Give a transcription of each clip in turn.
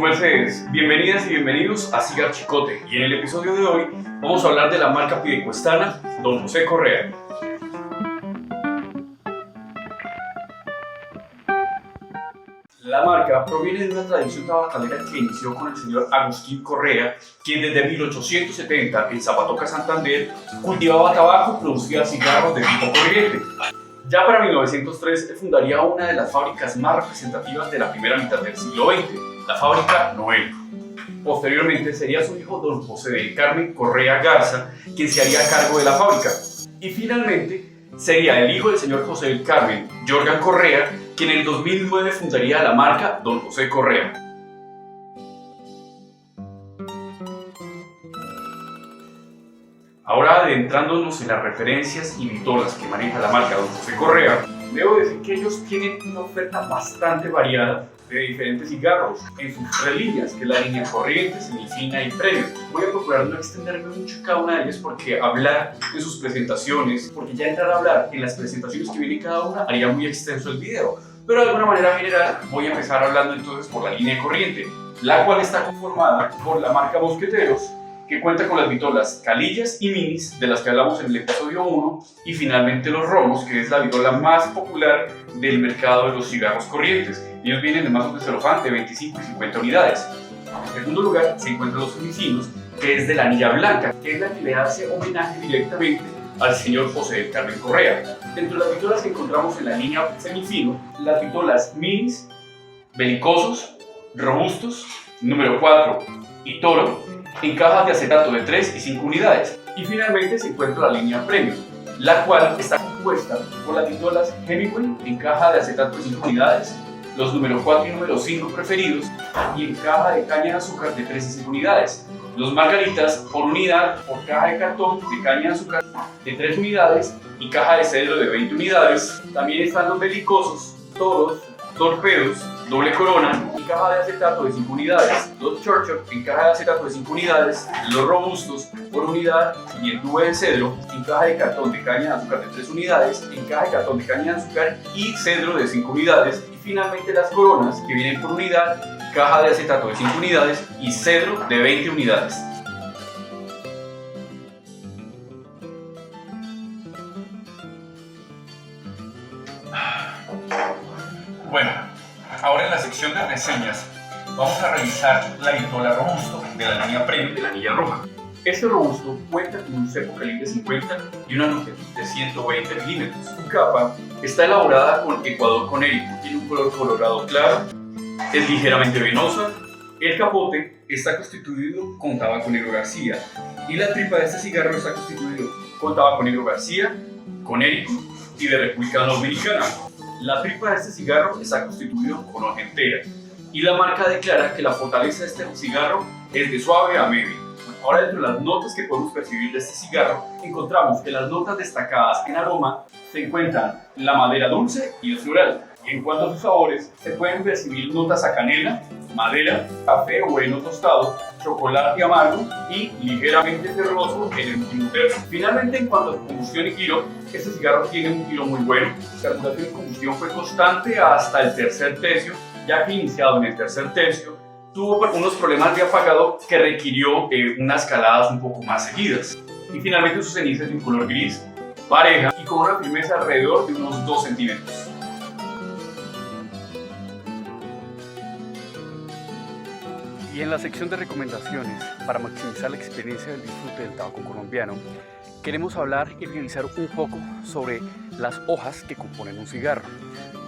Mercedes, bienvenidas y bienvenidos a Cigar Chicote, y en el episodio de hoy vamos a hablar de la marca piedecuestana Don José Correa. La marca proviene de una tradición tabacalera que inició con el señor Agustín Correa, quien desde 1870 en Zapatoca, Santander, cultivaba tabaco y producía cigarros de tipo corriente. Ya para 1903 fundaría una de las fábricas más representativas de la primera mitad del siglo XX, la fábrica Noel. Posteriormente sería su hijo Don José del Carmen Correa Garza quien se haría cargo de la fábrica. Y finalmente sería el hijo del señor José del Carmen, Jorgan Correa, quien en el 2009 fundaría la marca Don José Correa. Ahora, adentrándonos en las referencias y vitolas que maneja la marca Don José Correa, debo decir que ellos tienen una oferta bastante variada de diferentes cigarros en sus tres líneas, que es la línea corriente, semifina y premium. Voy a procurar no extenderme mucho en cada una de ellas porque hablar de sus presentaciones, porque ya entrar a hablar en las presentaciones que viene cada una haría muy extenso el video, pero de alguna manera general voy a empezar hablando entonces por la línea corriente, la cual está conformada por la marca Mosqueteros, que cuenta con las vitolas Calillas y Minis, de las que hablamos en el episodio 1, y finalmente los Romos, que es la vitola más popular del mercado de los cigarros corrientes. Ellos vienen de mazos de celofán de 25 y 50 unidades. En segundo lugar se encuentran los semifinos, que es de la anilla blanca, que es la que le hace homenaje directamente al señor José del Carmen Correa. Dentro de las vitolas que encontramos en la línea semifino, las vitolas Minis, Belicosos, Robustos, número 4 y Toro, en cajas de acetato de 3 y 5 unidades. Y finalmente se encuentra la línea Premium, la cual está compuesta por las vitolas Hemingway en caja de acetato de 5 unidades, los número 4 y número 5 preferidos, y en caja de caña de azúcar de 3 y 5 unidades. Los Margaritas por unidad por caja de cartón de caña de azúcar de 3 unidades y caja de cedro de 20 unidades. También están los Belicosos, Toros, Torpedos, doble corona y caja de acetato de 5 unidades, los Churchill en caja de acetato de 5 unidades, los Robustos por unidad y el tubo de cedro en caja de cartón de caña de azúcar de 3 unidades, en caja de cartón de caña de azúcar y cedro de 5 unidades, y finalmente las Coronas que vienen por unidad, caja de acetato de 5 unidades y cedro de 20 unidades. Bueno, ahora en la sección de reseñas vamos a revisar la vitola Robusto de la línea Premium de la anilla roja. Este Robusto cuenta con un cepo calibre 50 y una longitud de 120 milímetros. Su capa está elaborada con Ecuador conérico, tiene un color colorado claro, es ligeramente venosa. El capote está constituido con tabaco negro García y la tripa de este cigarro está constituido con tabaco negro García, conérico y de República Dominicana. La tripa de este cigarro está constituido con hoja entera y la marca declara que la fortaleza de este cigarro es de suave a medio. Ahora, dentro de las notas que podemos percibir de este cigarro, encontramos que las notas destacadas en aroma se encuentran la madera dulce y el floral. Y en cuanto a sus sabores, se pueden percibir notas a canela, madera, café o heno tostado, chocolate amargo y ligeramente terroso en el último tercio. Finalmente, en cuanto a su combustión y giro, este cigarro tiene un giro muy bueno. Su carburación y combustión fue constante hasta el tercer tercio, ya que iniciado en el tercer tercio, tuvo unos problemas de apagado que requirió unas caladas un poco más seguidas. Y finalmente su ceniza es de un color gris, pareja y con una firmeza alrededor de unos 2 centímetros. Y en la sección de recomendaciones para maximizar la experiencia del disfrute del tabaco colombiano, queremos hablar y revisar un poco sobre las hojas que componen un cigarro.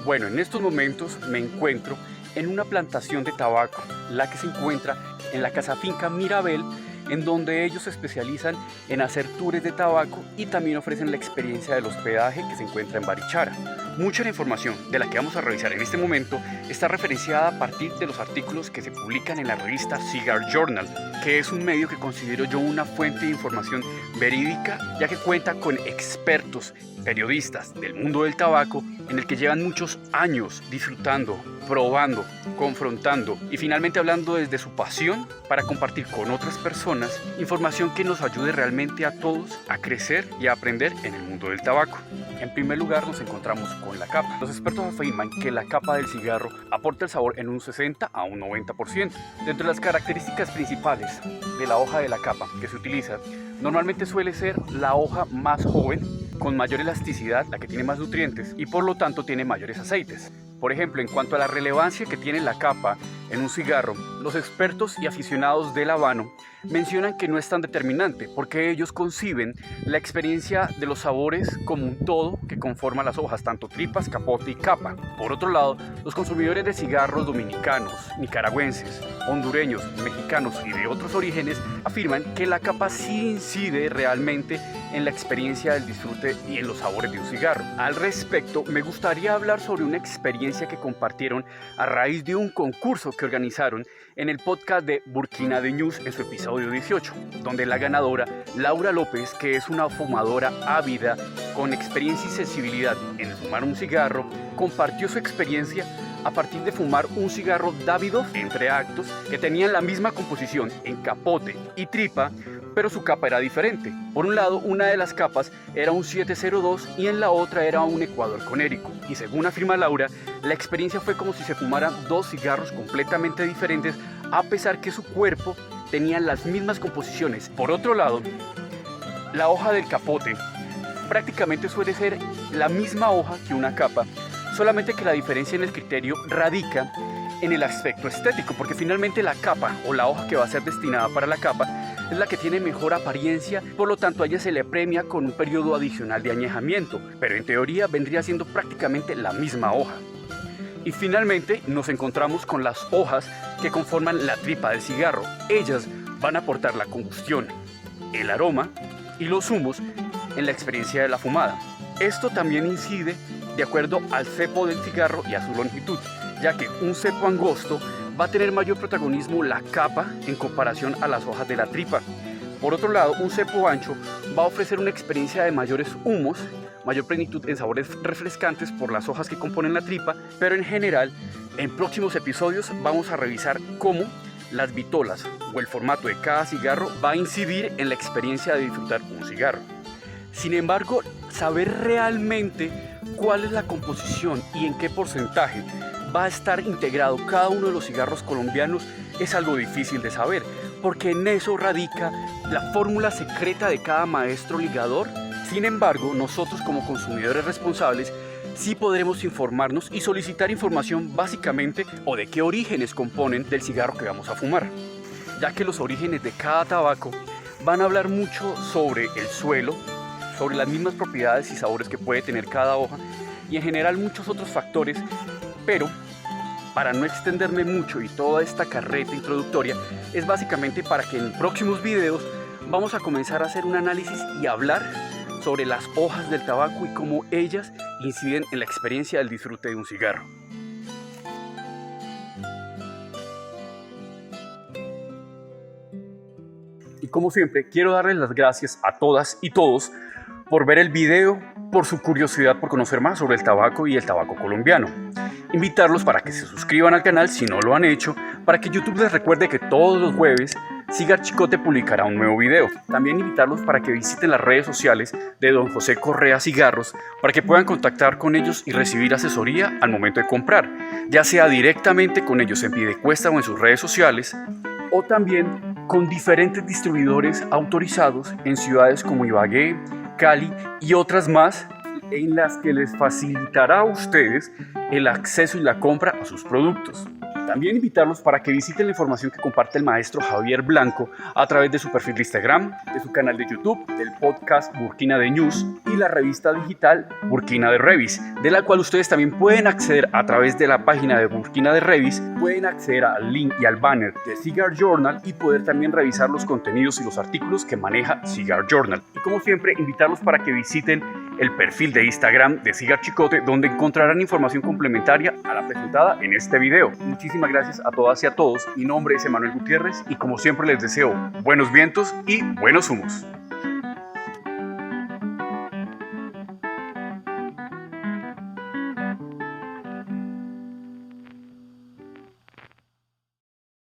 Bueno, en estos momentos me encuentro en una plantación de tabaco, la que se encuentra en la casa finca Mirabel, en donde ellos se especializan en hacer tours de tabaco y también ofrecen la experiencia del hospedaje que se encuentra en Barichara. Mucha de la información de la que vamos a revisar en este momento está referenciada a partir de los artículos que se publican en la revista Cigar Journal, que es un medio que considero yo una fuente de información verídica, ya que cuenta con expertos, periodistas del mundo del tabaco, en el que llevan muchos años disfrutando, probando, confrontando y finalmente hablando desde su pasión para compartir con otras personas información que nos ayude realmente a todos a crecer y a aprender en el mundo del tabaco. En primer lugar nos encontramos con la capa. Los expertos afirman que la capa del cigarro aporta el sabor en un 60 a un 90%. Dentro de las características principales de la hoja de la capa que se utiliza, normalmente suele ser la hoja más joven, con mayor elasticidad, la que tiene más nutrientes y por lo tanto tiene mayores aceites. Por ejemplo, en cuanto a la relevancia que tiene la capa en un cigarro, los expertos y aficionados del habano mencionan que no es tan determinante porque ellos conciben la experiencia de los sabores como un todo que conforma las hojas, tanto tripas, capote y capa. Por otro lado, los consumidores de cigarros dominicanos, nicaragüenses, hondureños, mexicanos y de otros orígenes afirman que la capa sí incide realmente en la experiencia del disfrute y en los sabores de un cigarro. Al respecto, me gustaría hablar sobre una experiencia que compartieron a raíz de un concurso que organizaron en el podcast de Burkina de News en su episodio 18, donde la ganadora, Laura López, que es una fumadora ávida con experiencia y sensibilidad en fumar un cigarro, compartió su experiencia a partir de fumar un cigarro Davidoff entre actos que tenían la misma composición en capote y tripa, pero su capa era diferente. Por un lado, una de las capas era un 702 y en la otra era un Ecuador conérico. Y según afirma Laura, la experiencia fue como si se fumaran dos cigarros completamente diferentes, a pesar que su cuerpo tenía las mismas composiciones. Por otro lado, la hoja del capote prácticamente suele ser la misma hoja que una capa, solamente que la diferencia en el criterio radica en el aspecto estético, porque finalmente la capa o la hoja que va a ser destinada para la capa es la que tiene mejor apariencia, por lo tanto a ella se le premia con un periodo adicional de añejamiento, pero en teoría vendría siendo prácticamente la misma hoja. Y finalmente nos encontramos con las hojas que conforman la tripa del cigarro. Ellas van a aportar la combustión, el aroma y los humos en la experiencia de la fumada. Esto también incide de acuerdo al cepo del cigarro y a su longitud, ya que un cepo angosto va a tener mayor protagonismo la capa en comparación a las hojas de la tripa. Por otro lado, un cepo ancho va a ofrecer una experiencia de mayores humos, mayor plenitud en sabores refrescantes por las hojas que componen la tripa, pero en general, en próximos episodios vamos a revisar cómo las vitolas o el formato de cada cigarro va a incidir en la experiencia de disfrutar un cigarro. Sin embargo, saber realmente cuál es la composición y en qué porcentaje va a estar integrado cada uno de los cigarros colombianos es algo difícil de saber, porque en eso radica la fórmula secreta de cada maestro ligador. Sin embargo, nosotros como consumidores responsables sí podremos informarnos y solicitar información básicamente o de qué orígenes componen del cigarro que vamos a fumar, ya que los orígenes de cada tabaco van a hablar mucho sobre el suelo, sobre las mismas propiedades y sabores que puede tener cada hoja y en general muchos otros factores, pero para no extenderme mucho y toda esta carreta introductoria es básicamente para que en próximos videos vamos a comenzar a hacer un análisis y hablar sobre las hojas del tabaco y cómo ellas inciden en la experiencia del disfrute de un cigarro. Y como siempre, quiero darles las gracias a todas y todos por ver el video, por su curiosidad por conocer más sobre el tabaco y el tabaco colombiano. Invitarlos para que se suscriban al canal si no lo han hecho, para que YouTube les recuerde que todos los jueves Cigar Chicote publicará un nuevo video. También invitarlos para que visiten las redes sociales de Don José Correa Cigarros para que puedan contactar con ellos y recibir asesoría al momento de comprar, ya sea directamente con ellos en Piedecuesta o en sus redes sociales, o también con diferentes distribuidores autorizados en ciudades como Ibagué, Cali y otras más, en las que les facilitará a ustedes el acceso y la compra a sus productos. También invitarlos para que visiten la información que comparte el maestro Javier Blanco a través de su perfil de Instagram, de su canal de YouTube, del podcast Burkina de News y la revista digital Burkina de Revis, de la cual ustedes también pueden acceder a través de la página de Burkina de Revis, pueden acceder al link y al banner de Cigar Journal y poder también revisar los contenidos y los artículos que maneja Cigar Journal. Y como siempre, invitarlos para que visiten el perfil de Instagram de Cigar Chicote, donde encontrarán información complementaria a la presentada en este video. Muchísimas gracias a todas y a todos. Mi nombre es Emanuel Gutiérrez y como siempre les deseo buenos vientos y buenos humos.